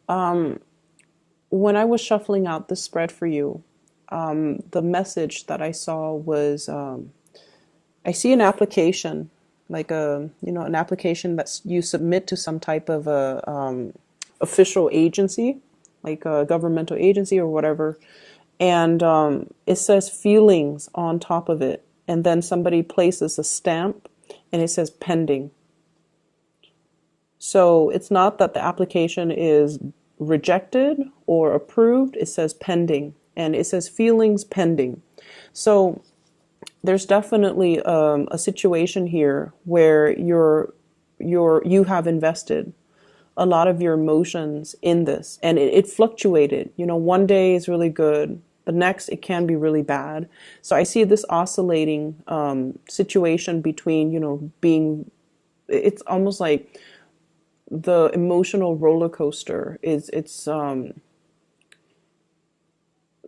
Um, when I was shuffling out the spread for you, the message that I saw was I see an application, like an application that you submit to some type of a official agency, like a governmental agency or whatever, and it says feelings on top of it, and then somebody places a stamp, and it says pending. So it's not that the application is rejected or approved, it says pending, and it says feelings pending. So there's definitely a situation here where you have invested a lot of your emotions in this, and it fluctuated. One day is really good, the next it can be really bad. So I see this oscillating situation between being, it's almost like the emotional roller coaster is it's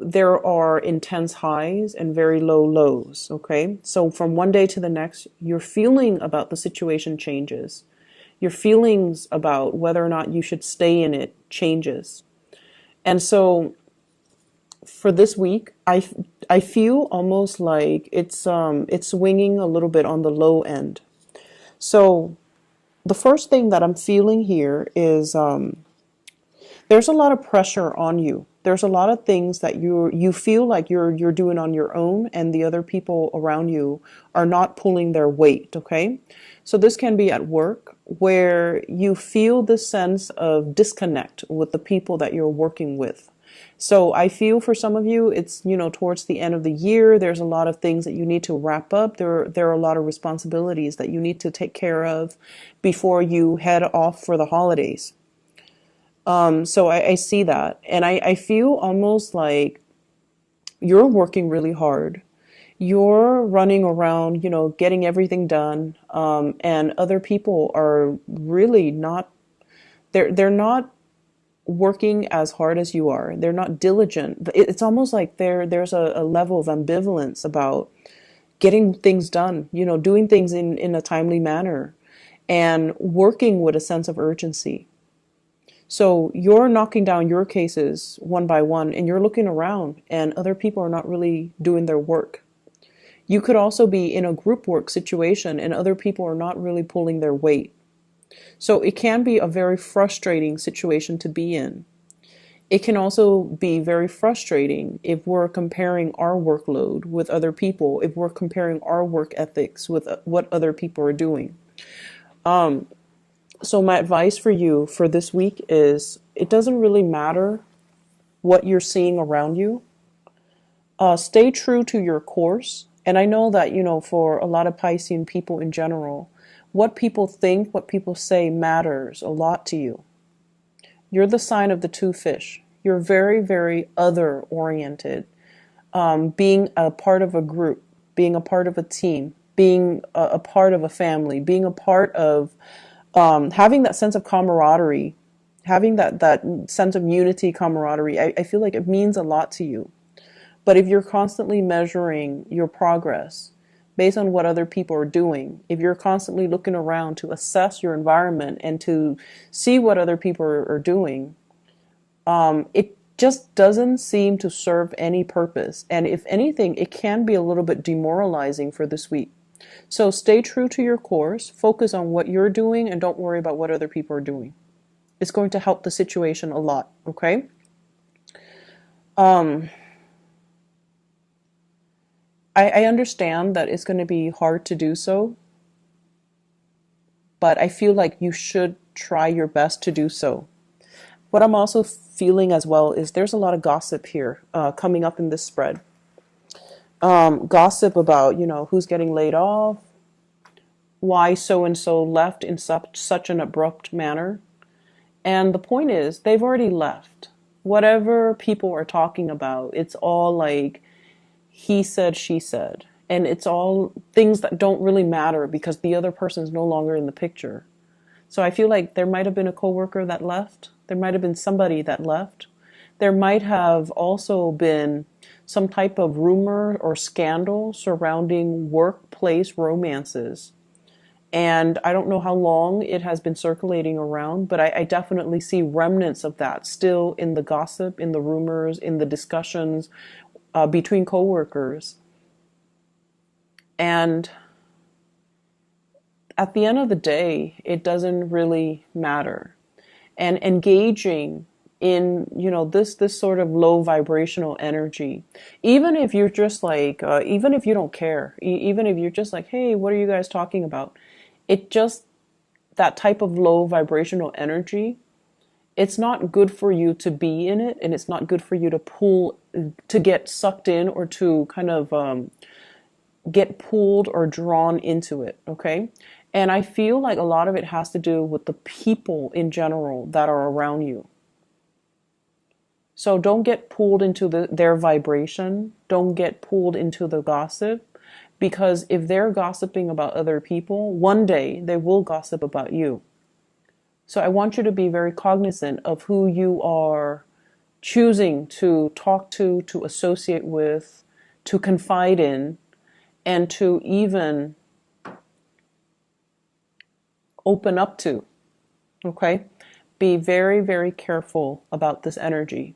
there are intense highs and very low lows. Okay, so from one day to the next, your feeling about the situation changes. Your feelings about whether or not you should stay in it changes. And so for this week, I feel almost like it's swinging a little bit on the low end. So the first thing that I'm feeling here is there's a lot of pressure on you. There's a lot of things that you feel like you're doing on your own, and the other people around you are not pulling their weight. Okay, so this can be at work where you feel this sense of disconnect with the people that you're working with. So I feel for some of you, it's towards the end of the year. There's a lot of things that you need to wrap up. There are a lot of responsibilities that you need to take care of before you head off for the holidays. So I see that, and I feel almost like you're working really hard. You're running around, getting everything done, and other people are really not. They're not working as hard as you are. They're not diligent. It's almost like there's a level of ambivalence about getting things done. Doing things in a timely manner, and working with a sense of urgency. So you're knocking down your cases one by one, and you're looking around, and other people are not really doing their work. You could also be in a group work situation, and other people are not really pulling their weight. So it can be a very frustrating situation to be in. It can also be very frustrating if we're comparing our workload with other people, if we're comparing our work ethics with what other people are doing. So my advice for you for this week is it doesn't really matter what you're seeing around you. Stay true to your course. And I know that, for a lot of Piscean people in general, what people think, what people say matters a lot to you. You're the sign of the two fish. You're very, very other oriented. Being a part of a group, being a part of a team, being a part of a family, being a part of having that sense of camaraderie, having that sense of unity, camaraderie, I feel like it means a lot to you. But if you're constantly measuring your progress based on what other people are doing, if you're constantly looking around to assess your environment and to see what other people are doing, it just doesn't seem to serve any purpose. And if anything, it can be a little bit demoralizing for this week. So stay true to your course, focus on what you're doing, and don't worry about what other people are doing. It's going to help the situation a lot, okay? I understand that it's going to be hard to do so, but I feel like you should try your best to do so. What I'm also feeling as well is there's a lot of gossip here coming up in this spread. Gossip about, who's getting laid off, why so-and-so left in such an abrupt manner. And the point is, they've already left. Whatever people are talking about, it's all like he said, she said. And it's all things that don't really matter because the other person is no longer in the picture. So I feel like there might have been a coworker that left. There might have been somebody that left. There might have also been some type of rumor or scandal surrounding workplace romances. And I don't know how long it has been circulating around, but I definitely see remnants of that still in the gossip, in the rumors, in the discussions between coworkers. And at the end of the day, it doesn't really matter. And engaging in, this sort of low vibrational energy, even if you're just like, even if you don't care, even if you're just like, hey, what are you guys talking about? It just, that type of low vibrational energy, it's not good for you to be in it, and it's not good for you to get sucked in, or to kind of get pulled or drawn into it, okay? And I feel like a lot of it has to do with the people in general that are around you. So don't get pulled into their vibration. Don't get pulled into the gossip, because if they're gossiping about other people, one day they will gossip about you. So I want you to be very cognizant of who you are choosing to talk to associate with, to confide in, and to even open up to. Okay? Be very, very careful about this energy.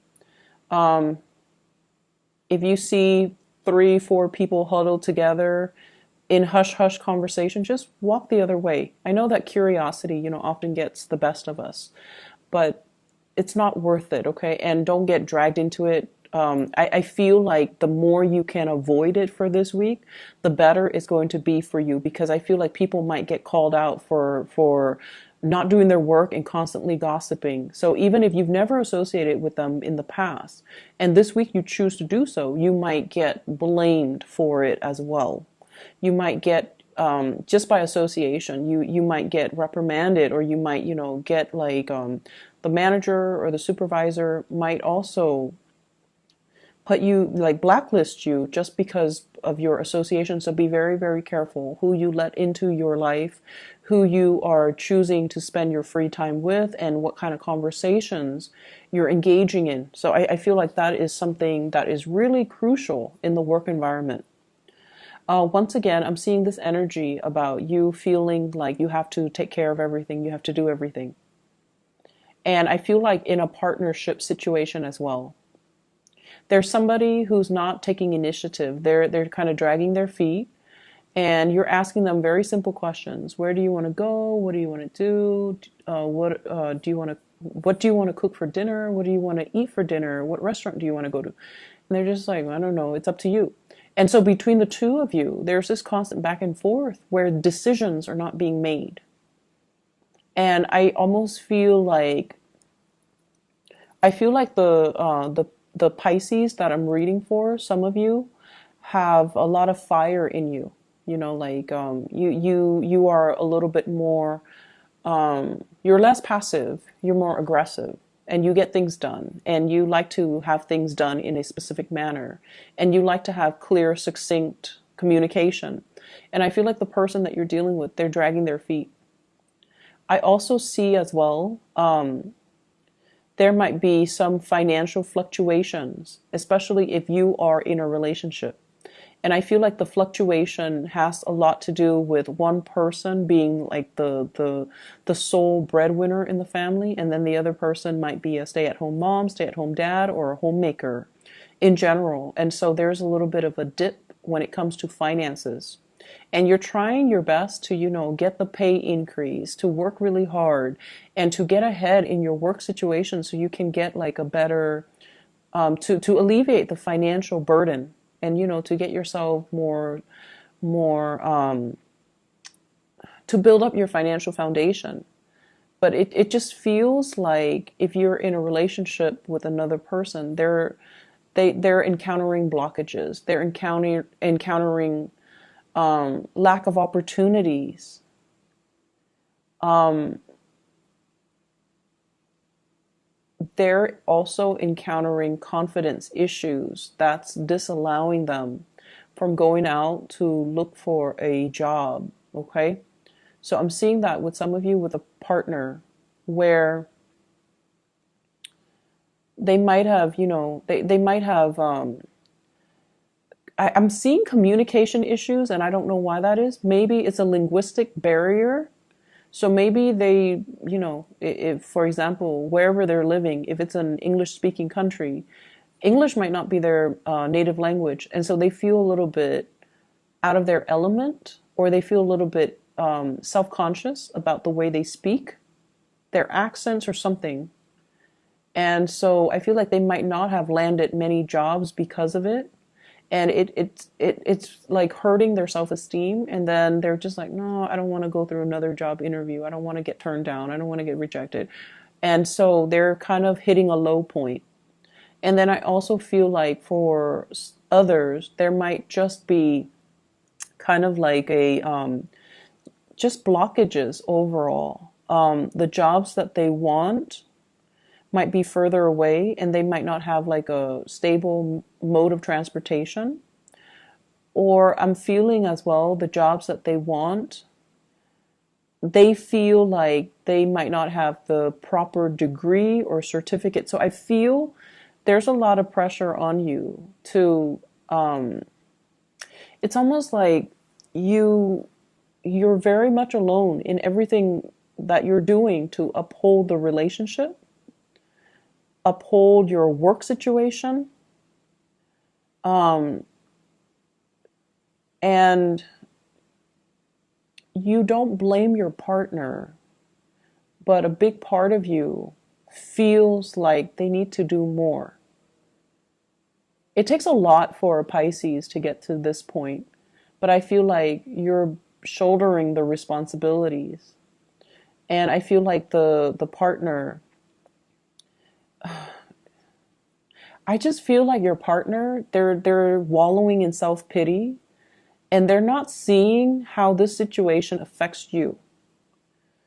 If you see 3, 4 people huddled together in hush hush conversation, just walk the other way. I know that curiosity, often gets the best of us, but it's not worth it, okay? And don't get dragged into it. I feel like the more you can avoid it for this week, the better it's going to be for you, because I feel like people might get called out for not doing their work and constantly gossiping. So even if you've never associated with them in the past, and this week you choose to do so, you might get blamed for it as well. You might get, just by association, you might get reprimanded, or you might, get like, the manager or the supervisor might also put you, like, blacklist you just because of your association. So be very, very careful who you let into your life, who you are choosing to spend your free time with, and what kind of conversations you're engaging in. So I feel like that is something that is really crucial in the work environment. Once again, I'm seeing this energy about you feeling like you have to take care of everything, you have to do everything. And I feel like in a partnership situation as well, there's somebody who's not taking initiative. They're kind of dragging their feet, and you're asking them very simple questions. Where do you want to go? What do you want to do? What do you want to cook for dinner? What do you want to eat for dinner? What restaurant do you want to go to? And they're just like, I don't know. It's up to you. And so between the two of you, there's this constant back and forth where decisions are not being made. And I almost feel like the Pisces that I'm reading for, some of you have a lot of fire in you. Like, you are a little bit more, you're less passive, you're more aggressive, and you get things done, and you like to have things done in a specific manner, and you like to have clear, succinct communication. And I feel like the person that you're dealing with, they're dragging their feet. I also see as well, there might be some financial fluctuations, especially if you are in a relationship. And I feel like the fluctuation has a lot to do with one person being like the sole breadwinner in the family, and then the other person might be a stay-at-home mom, stay-at-home dad, or a homemaker in general. And so there's a little bit of a dip when it comes to finances. And you're trying your best to, get the pay increase, to work really hard, and to get ahead in your work situation so you can get like a better, to alleviate the financial burden, and, to get yourself more, to build up your financial foundation. But it just feels like if you're in a relationship with another person, they're encountering blockages. They're encountering lack of opportunities. They're also encountering confidence issues that's disallowing them from going out to look for a job. Okay? So I'm seeing that with some of you with a partner where they might have, they might have, I'm seeing communication issues, and I don't know why that is. Maybe it's a linguistic barrier. So maybe they, if, for example, wherever they're living, if it's an English speaking country, English might not be their native language. And so they feel a little bit out of their element, or they feel a little bit self conscious about the way they speak, their accents, or something. And so I feel like they might not have landed many jobs because of it. And it's like hurting their self-esteem. And then they're just like, no, I don't want to go through another job interview. I don't want to get turned down. I don't want to get rejected. And so they're kind of hitting a low point. And then I also feel like for others, there might just be kind of like just blockages overall. The jobs that they want might be further away, and they might not have like a stable mode of transportation. Or I'm feeling as well, the jobs that they want, they feel like they might not have the proper degree or certificate. So I feel there's a lot of pressure on you to, it's almost like you're very much alone in everything that you're doing to uphold the relationship, uphold your work situation, and you don't blame your partner, but a big part of you feels like they need to do more. It takes a lot for a Pisces to get to this point, but I feel like you're shouldering the responsibilities. And I feel like the partner, I just feel like your partner, they're wallowing in self-pity, and they're not seeing how this situation affects you.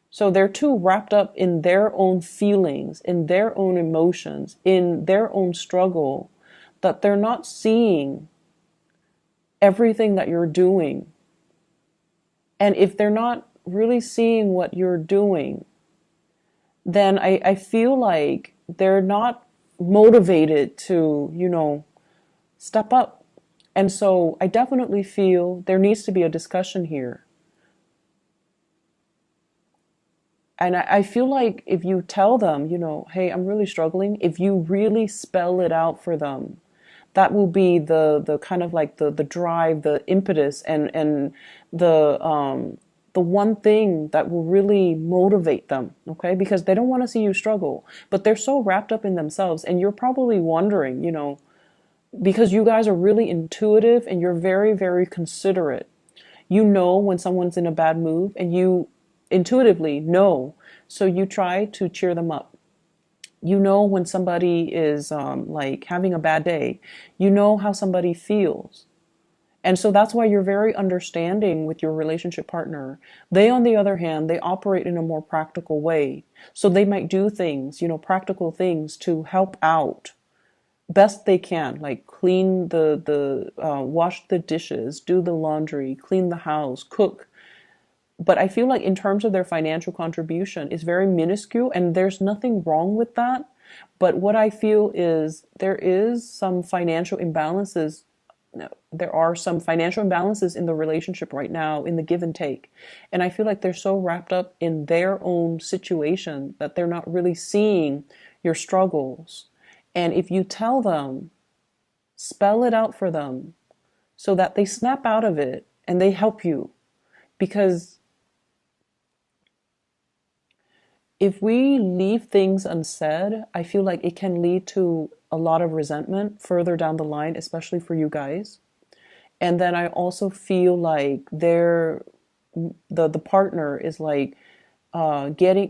So they're too wrapped up in their own feelings, in their own emotions, in their own struggle, that they're not seeing everything that you're doing. And if they're not really seeing what you're doing, then I feel like they're not motivated to, step up. And so I definitely feel there needs to be a discussion here. And I feel like if you tell them, hey, I'm really struggling, if you really spell it out for them, that will be the kind of like the drive, the impetus, and the one thing that will really motivate them, okay? Because they don't want to see you struggle, but they're so wrapped up in themselves. And you're probably wondering, because you guys are really intuitive and you're very, very considerate. You know when someone's in a bad mood, and you intuitively know. So you try to cheer them up. You know when somebody is like having a bad day. You know how somebody feels. And so that's why you're very understanding with your relationship partner. They, on the other hand, they operate in a more practical way. So they might do things, practical things to help out best they can, like clean wash the dishes, do the laundry, clean the house, cook. But I feel like in terms of their financial contribution, it's very minuscule, and there's nothing wrong with that. But what I feel is there is some financial imbalances. There are some financial imbalances in the relationship right now, in the give and take. And I feel like they're so wrapped up in their own situation that they're not really seeing your struggles. And if you tell them, spell it out for them so that they snap out of it and they help you. Because if we leave things unsaid, I feel like it can lead to a lot of resentment further down the line, especially for you guys. And then I also feel like the partner is like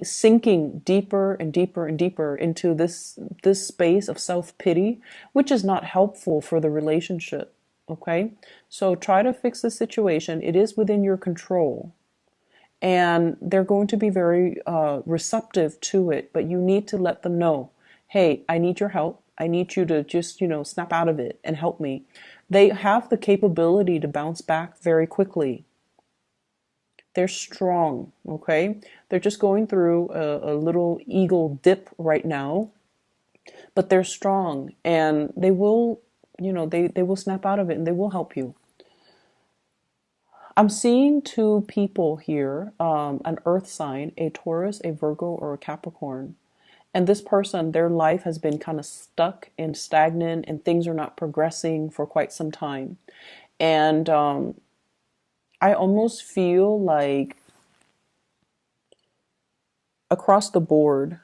sinking deeper and deeper and deeper into this space of self-pity, which is not helpful for the relationship. Okay, so try to fix the situation. It is within your control. And they're going to be very receptive to it, but you need to let them know, hey, I need your help. I need you to just, snap out of it and help me. They have the capability to bounce back very quickly. They're strong, okay? They're just going through a little ego dip right now, but they're strong, and they will they will snap out of it and they will help you. I'm seeing two people here, an earth sign, a Taurus, a Virgo, or a Capricorn. And this person, their life has been kind of stuck and stagnant and things are not progressing for quite some time. And I almost feel like across the board,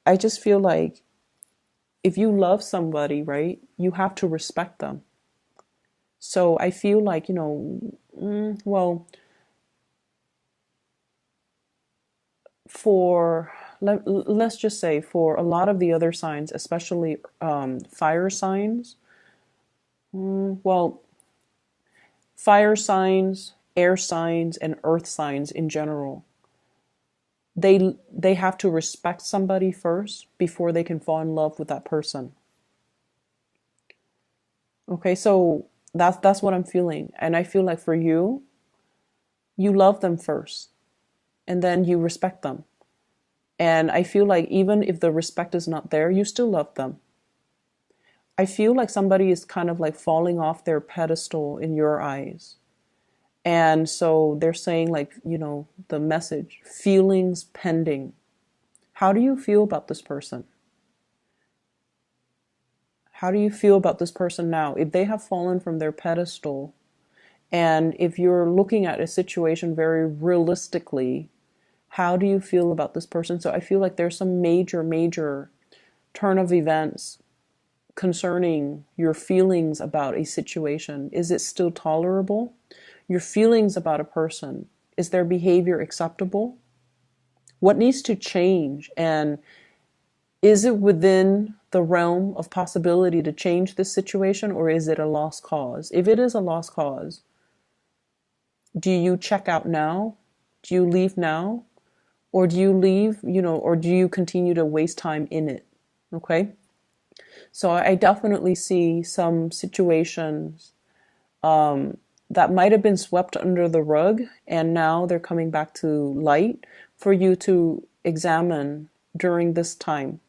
I just feel like if you love somebody, right, you have to respect them. So I feel like, well, for let's just say for a lot of the other signs, especially fire signs, well, fire signs, air signs, and earth signs in general, they have to respect somebody first before they can fall in love with that person. Okay, so that's what I'm feeling. And I feel like for you, you love them first and then you respect them. And I feel like even if the respect is not there, you still love them. I feel like somebody is kind of like falling off their pedestal in your eyes. And so they're saying, like, the message, feelings pending. How do you feel about this person? How do you feel about this person now? If they have fallen from their pedestal, and if you're looking at a situation very realistically, how do you feel about this person? So I feel like there's some major, major turn of events concerning your feelings about a situation. Is it still tolerable? Your feelings about a person. Is their behavior acceptable? What needs to change? And is it within the realm of possibility to change this situation, or is it a lost cause? If it is a lost cause, do you check out now? Do you leave now? Or do you leave, or do you continue to waste time in it? Okay? So I definitely see some situations that might have been swept under the rug and now they're coming back to light for you to examine during this time.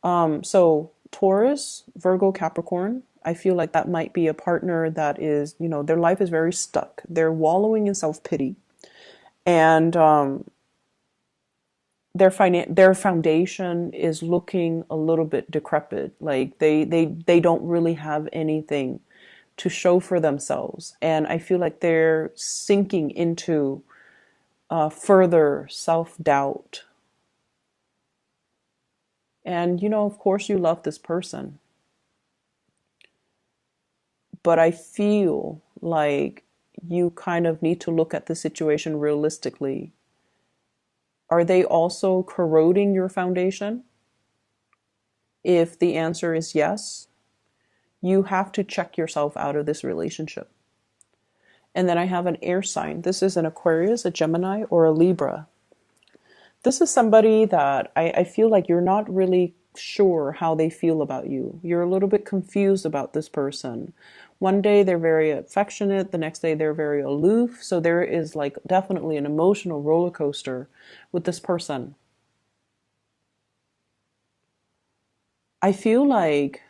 So Taurus, Virgo, Capricorn, I feel like that might be a partner that is, their life is very stuck. They're wallowing in self-pity. And their foundation is looking a little bit decrepit. Like they don't really have anything to show for themselves. And I feel like they're sinking into further self-doubt. And, of course you love this person. But I feel like you kind of need to look at the situation realistically. Are they also corroding your foundation? If the answer is yes, you have to check yourself out of this relationship. And then I have an air sign. This is an Aquarius, a Gemini, or a Libra. This is somebody that I feel like you're not really sure how they feel about you. You're a little bit confused about this person. One day they're very affectionate, the next day they're very aloof. So there is like definitely an emotional roller coaster with this person. I feel like,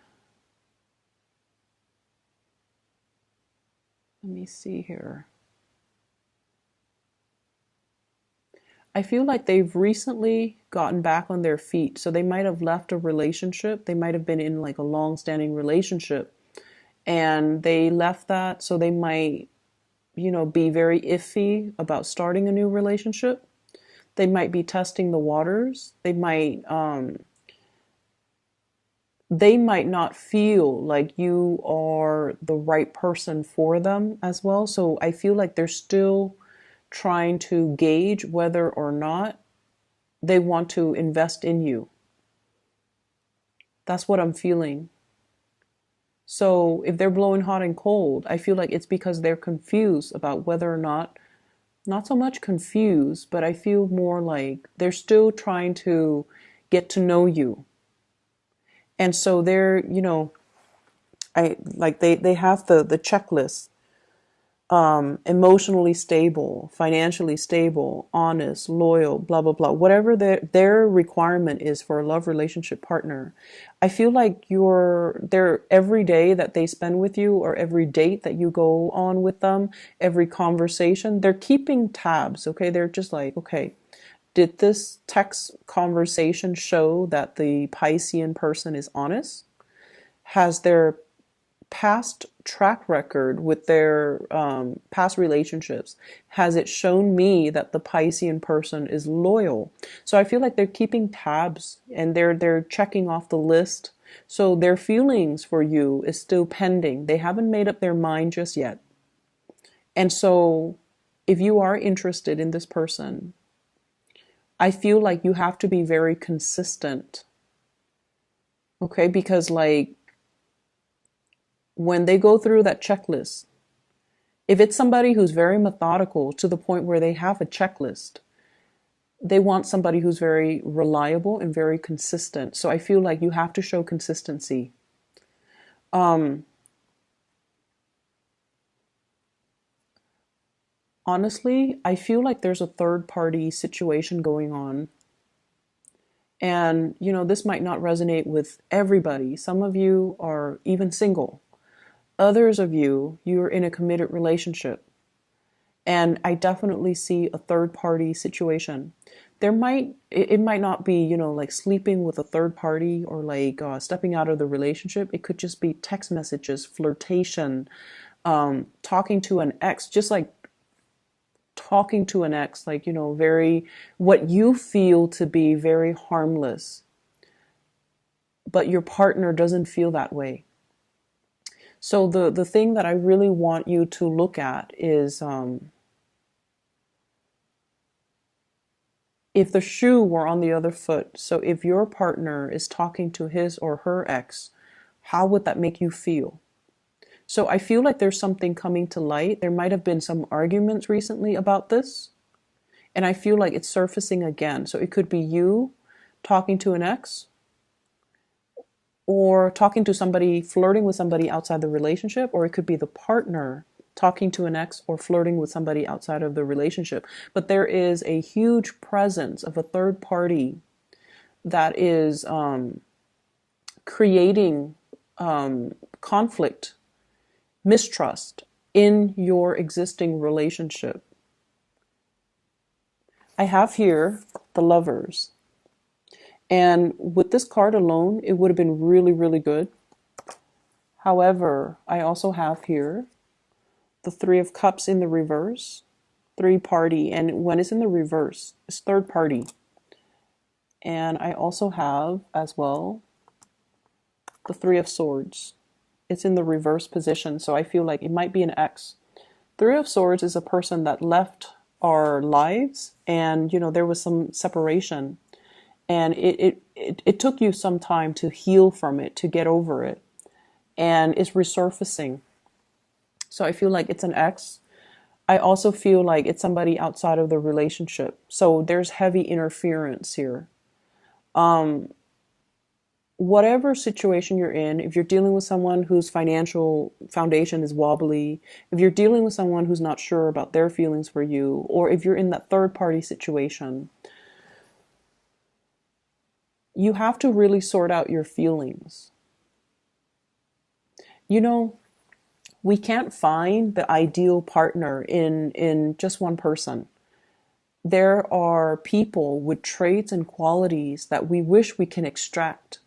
let me see here. I feel like they've recently gotten back on their feet. So they might have left a relationship. They might have been in like a long-standing relationship and they left that. So they might, be very iffy about starting a new relationship. They might be testing the waters. They might not feel like you are the right person for them as well. So I feel like they're still trying to gauge whether or not they want to invest in you. That's what I'm feeling. So if they're blowing hot and cold, I feel like it's because they're confused about whether or not so much confused, but I feel more like they're still trying to get to know you. And so they're, I like they have the checklist. emotionally stable, financially stable, honest, loyal, blah, blah, blah, whatever their requirement is for a love relationship partner. I feel like every day that they spend with you, or every date that you go on with them, every conversation, they're keeping tabs. Okay. They're just like, okay, did this text conversation show that the Piscean person is honest? Has their past track record with their past relationships, has it shown me that the Piscean person is loyal? So I feel like they're keeping tabs, and they're checking off the list. So their feelings for you is still pending. They haven't made up their mind just yet. And so if you are interested in this person, I feel like you have to be very consistent. Okay, because like when they go through that checklist, if it's somebody who's very methodical to the point where they have a checklist, they want somebody who's very reliable and very consistent. So I feel like you have to show consistency. Honestly, I feel like there's a third party situation going on. And, this might not resonate with everybody. Some of you are even single. Others of you, you're in a committed relationship. And I definitely see a third party situation. It might not be, like sleeping with a third party, or like stepping out of the relationship. It could just be text messages, flirtation, talking to an ex, just like talking to an ex, like, very, what you feel to be very harmless, but your partner doesn't feel that way. So the thing that I really want you to look at is, if the shoe were on the other foot. So if your partner is talking to his or her ex, how would that make you feel? So I feel like there's something coming to light. There might have been some arguments recently about this, and I feel like it's surfacing again. So it could be you talking to an ex, or talking to somebody, flirting with somebody outside the relationship, or it could be the partner talking to an ex or flirting with somebody outside of the relationship. But there is a huge presence of a third party that is creating conflict, mistrust in your existing relationship. I have here the Lovers. And with this card alone, it would have been really, really good. However, I also have here the Three of Cups in the reverse, three party. And when it's in the reverse, it's third party. And I also have as well the Three of Swords. It's in the reverse position, so I feel like it might be an ex. Three of Swords is a person that left our lives, and there was some separation, and it took you some time to heal from it, to get over it, and it's resurfacing. So I feel like it's an ex. I also feel like it's somebody outside of the relationship. So there's heavy interference here. Whatever situation you're in, if you're dealing with someone whose financial foundation is wobbly, if you're dealing with someone who's not sure about their feelings for you, or if you're in that third party situation, you have to really sort out your feelings. We can't find the ideal partner in just one person. There are people with traits and qualities that we wish we can extract.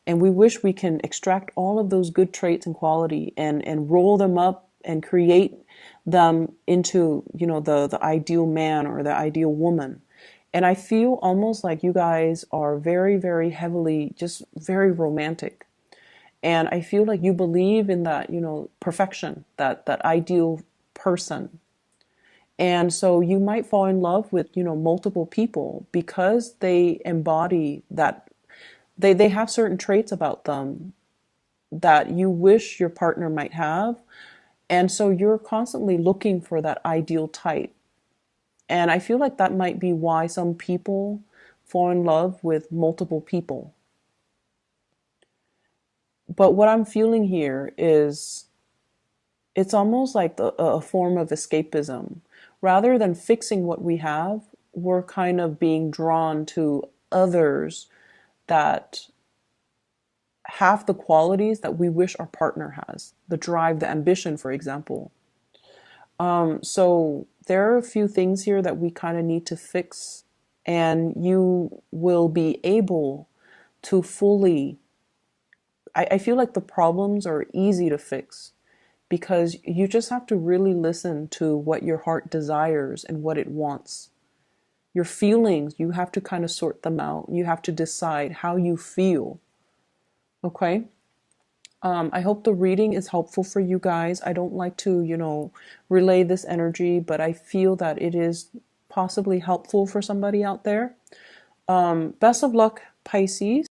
And we wish we can extract all of those good traits and quality and roll them up and create them into, the ideal man or the ideal woman. And I feel almost like you guys are very, very heavily, just very romantic. And I feel like you believe in that, perfection, that ideal person. And so you might fall in love with, multiple people because they embody that. They have certain traits about them that you wish your partner might have. And so you're constantly looking for that ideal type. And I feel like that might be why some people fall in love with multiple people. But what I'm feeling here is it's almost like a form of escapism. Rather than fixing what we have, we're kind of being drawn to others that have the qualities that we wish our partner has, the drive, the ambition, for example. So there are a few things here that we kind of need to fix, and you will be able to fully. I feel like the problems are easy to fix because you just have to really listen to what your heart desires and what it wants. Your feelings, you have to kind of sort them out. You have to decide how you feel. Okay? I hope the reading is helpful for you guys. I don't like to, relay this energy, but I feel that it is possibly helpful for somebody out there. Best of luck, Pisces.